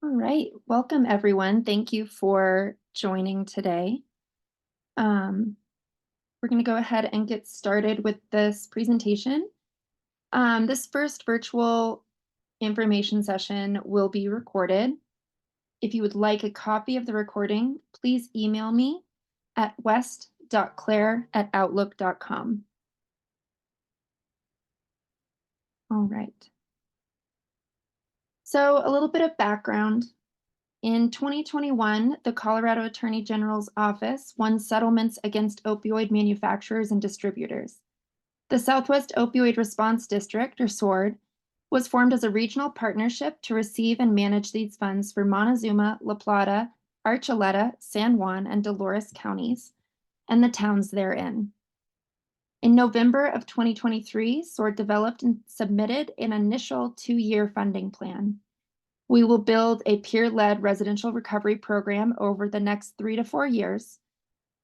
All right, welcome everyone. Thank you for joining today. Um, we're going to go ahead and get started with this presentation. This first virtual information session will be recorded. If you would like a copy of the recording, please email me at west.claire@outlook.com. All right. So a little bit of background. In 2021, the Colorado Attorney General's office won settlements against opioid manufacturers and distributors. The Southwest Opioid Response District, or SWORD, was formed as a regional partnership to receive and manage these funds for Montezuma, La Plata, Archuleta, San Juan, and Dolores counties, and the towns therein. In November of 2023, SWORD developed and submitted an initial 2-year funding plan. We will build a peer-led residential recovery program over the next 3 to 4 years.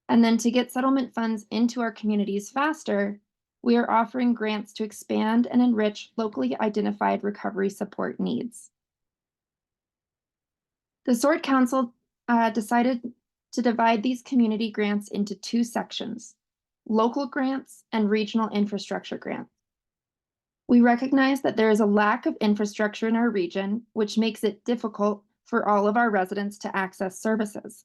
And then to get settlement funds into our communities faster, we are offering grants to expand and enrich locally identified recovery support needs. The SWORD Council decided to divide these community grants into 2 sections: local grants and regional infrastructure grants. We recognize that there is a lack of infrastructure in our region, which makes it difficult for all of our residents to access services.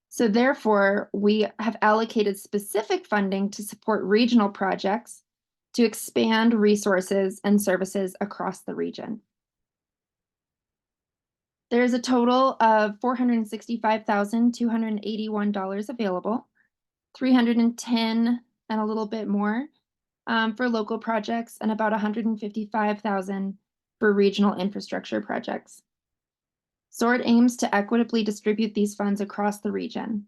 So therefore, we have allocated specific funding to support regional projects to expand resources and services across the region. There's a total of $465,281 available, $310 and a little bit more for local projects, and about $155,000 for regional infrastructure projects. SWORD aims to equitably distribute these funds across the region.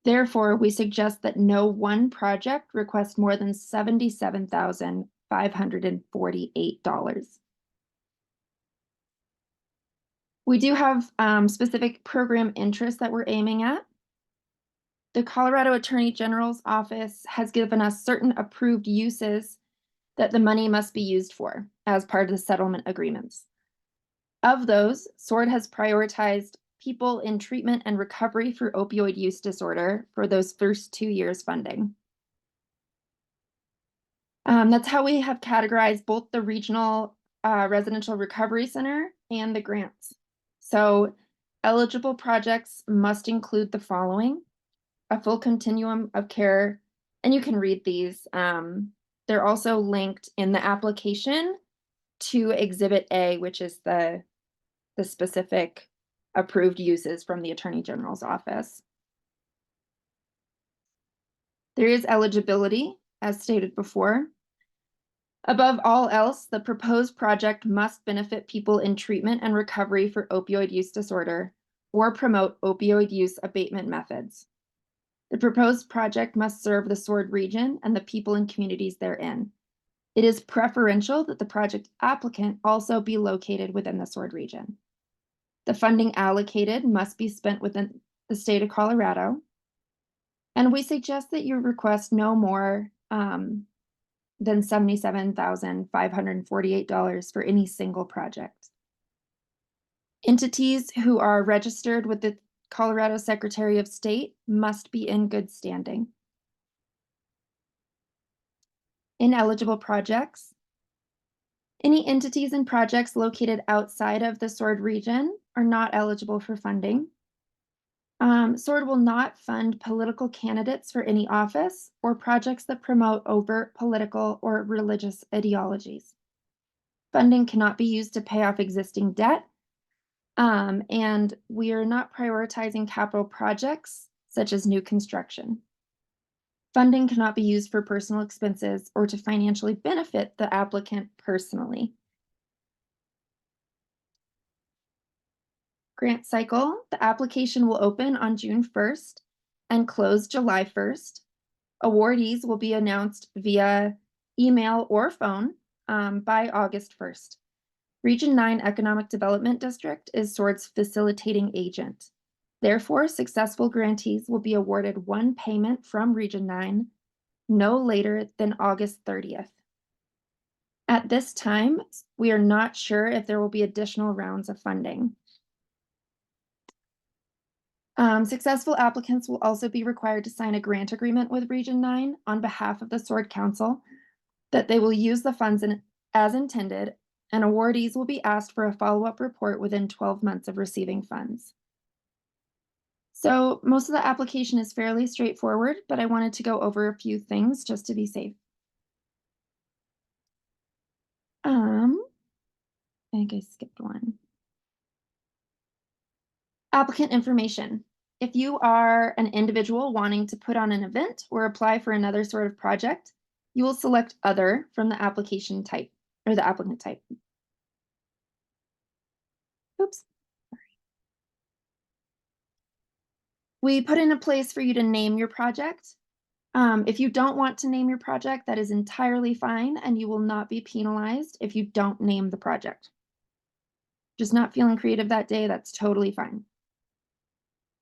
Therefore, we suggest that no one project request more than $77,548. We do have specific program interests that we're aiming at. The Colorado Attorney General's office has given us certain approved uses that the money must be used for as part of the settlement agreements. Of those, SWORD has prioritized people in treatment and recovery for opioid use disorder for those first 2 years funding. That's how we have categorized both the regional residential recovery center and the grants. So eligible projects must include the following: a full continuum of care, and you can read these. They're also linked in the application to Exhibit A, which is the specific approved uses from the Attorney General's office. There is eligibility, as stated before. Above all else, the proposed project must benefit people in treatment and recovery for opioid use disorder or promote opioid use abatement methods. The proposed project must serve the SWORD region and the people and communities therein. It is preferential that the project applicant also be located within the SWORD region. The funding allocated must be spent within the state of Colorado. And we suggest that you request no more than $77,548 for any single project. Entities who are registered with the Colorado Secretary of State must be in good standing. Ineligible projects. Any entities and projects located outside of the SWORD region are not eligible for funding. SWORD will not fund political candidates for any office or projects that promote overt political or religious ideologies. Funding cannot be used to pay off existing debt, and we are not prioritizing capital projects such as new construction. Funding cannot be used for personal expenses or to financially benefit the applicant personally. Grant cycle: the application will open on June 1st and close July 1st. Awardees will be announced via email or phone by August 1st. Region 9 Economic Development District is SWORD's facilitating agent. Therefore, successful grantees will be awarded one payment from Region 9 no later than August 30th. At this time, we are not sure if there will be additional rounds of funding. Successful applicants will also be required to sign a grant agreement with Region 9 on behalf of the Sword Council that they will use the funds as intended, and awardees will be asked for a follow-up report within 12 months of receiving funds. So most of the application is fairly straightforward, but I wanted to go over a few things just to be safe. I think I skipped one. Applicant information. If you are an individual wanting to put on an event or apply for another sort of project, you will select Other from the application type or the applicant type. Oops. We put in a place for you to name your project. If you don't want to name your project, that is entirely fine, and you will not be penalized if you don't name the project. Just not feeling creative that day, that's totally fine.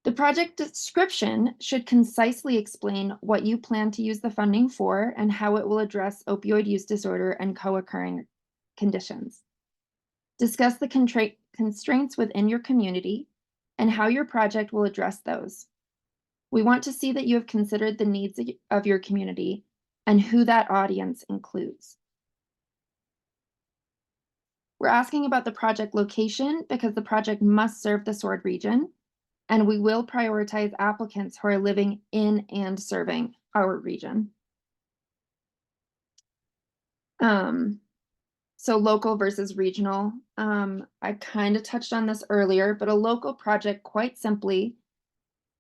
The project description should concisely explain what you plan to use the funding for and how it will address opioid use disorder and co-occurring conditions. Discuss the constraints within your community and how your project will address those. We want to see that you have considered the needs of your community and who that audience includes. We're asking about the project location because the project must serve the Sword region, and we will prioritize applicants who are living in and serving our region. So local versus regional. I kind of touched on this earlier, but a local project, quite simply,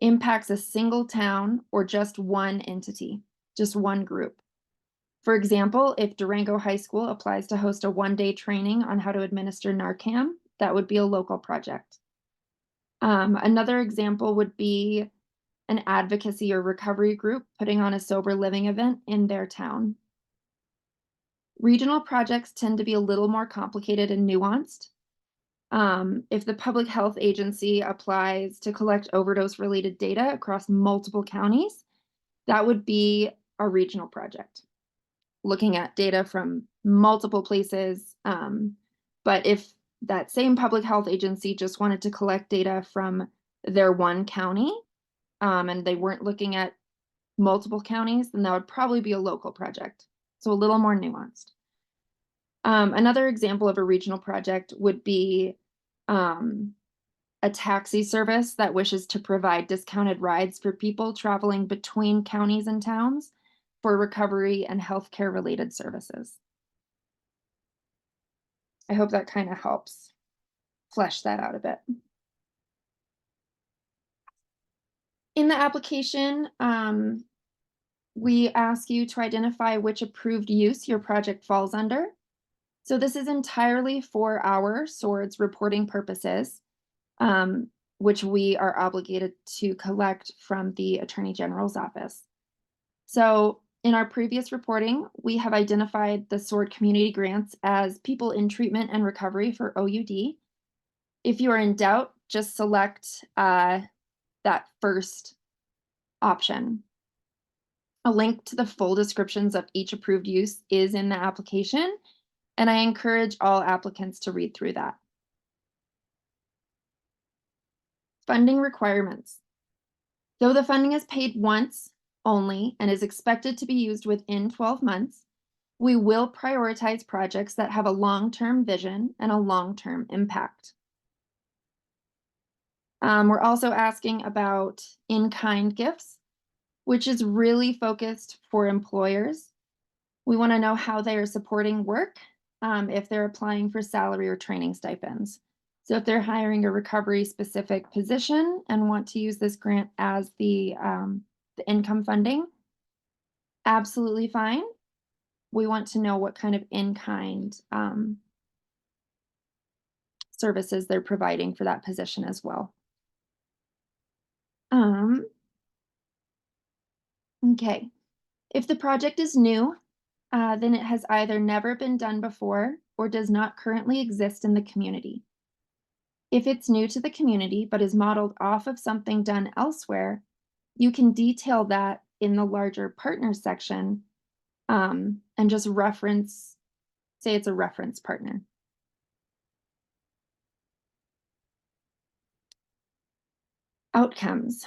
impacts a single town or just one entity, just one group. For example, if Durango High School applies to host a one-day training on how to administer Narcan, that would be a local project. Another example would be an advocacy or recovery group putting on a sober living event in their town. Regional projects tend to be a little more complicated and nuanced. If the public health agency applies to collect overdose-related data across multiple counties, that would be a regional project, looking at data from multiple places. But if that same public health agency just wanted to collect data from their one county, and they weren't looking at multiple counties, then that would probably be a local project. So a little more nuanced. Another example of a regional project would be a taxi service that wishes to provide discounted rides for people traveling between counties and towns for recovery and healthcare related services. I hope that kind of helps flesh that out a bit. In the application, we ask you to identify which approved use your project falls under. So this is entirely for our SWORD's reporting purposes, which we are obligated to collect from the Attorney General's office. So in our previous reporting, we have identified the SWORD community grants as people in treatment and recovery for OUD. If you are in doubt, just select that first option. A link to the full descriptions of each approved use is in the application, and I encourage all applicants to read through that. Funding requirements. Though the funding is paid once only and is expected to be used within 12 months, we will prioritize projects that have a long-term vision and a long-term impact. We're also asking about in-kind gifts, which is really focused for employers. We want to know how they are supporting work, if they're applying for salary or training stipends. So if they're hiring a recovery specific position and want to use this grant as the income funding, absolutely fine. We want to know what kind of in-kind services they're providing for that position as well. Okay, if the project is new, then it has either never been done before or does not currently exist in the community. If it's new to the community but is modeled off of something done elsewhere, you can detail that in the larger partners section, and just reference say it's a reference partner. Outcomes.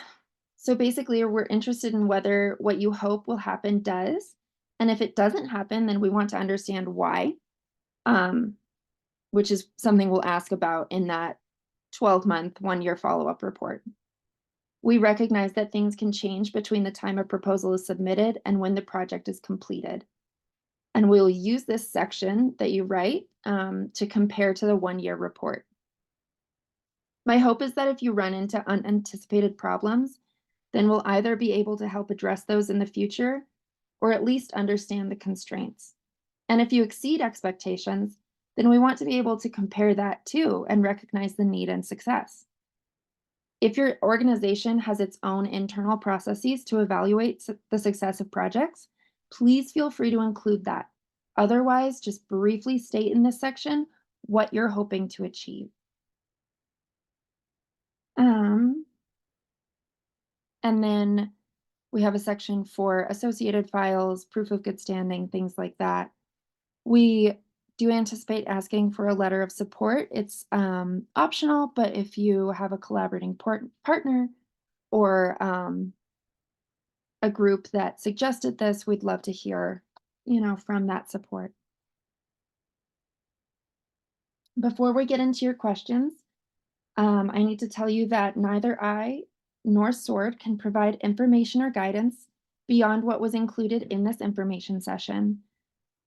So basically, we're interested in whether what you hope will happen does. And if it doesn't happen, then we want to understand why, um, which is something we'll ask about in that 12-month, 1 year follow up report. We recognize that things can change between the time a proposal is submitted and when the project is completed. And we'll use this section that you write to compare to the 1 year report. My hope is that if you run into unanticipated problems, then we'll either be able to help address those in the future or at least understand the constraints. And if you exceed expectations, then we want to be able to compare that too and recognize the need and success. If your organization has its own internal processes to evaluate the success of projects, please feel free to include that. Otherwise, just briefly state in this section what you're hoping to achieve. Um, and then we have a section for associated files, proof of good standing, things like that. We do anticipate asking for a letter of support. It's optional, but if you have a collaborating partner or a group that suggested this, we'd love to hear, from that support. Before we get into your questions, I need to tell you that neither I nor SWORD can provide information or guidance beyond what was included in this information session.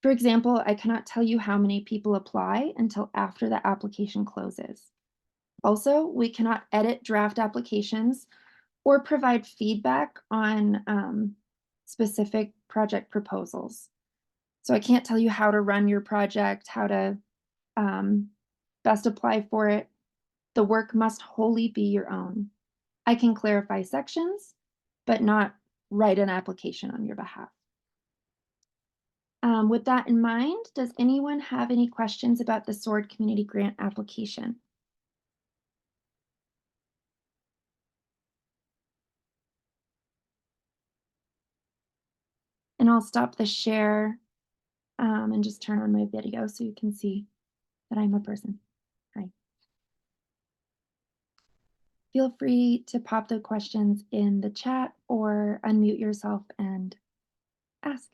For example, I cannot tell you how many people apply until after the application closes. Also, we cannot edit draft applications or provide feedback on specific project proposals. So I can't tell you how to run your project, how to um, best apply for it. The work must wholly be your own. I can clarify sections, but not write an application on your behalf. With that in mind, does anyone have any questions about the SWORD Community Grant application? And I'll stop the share and just turn on my video so you can see that I'm a person. Hi. Feel free to pop the questions in the chat or unmute yourself and ask.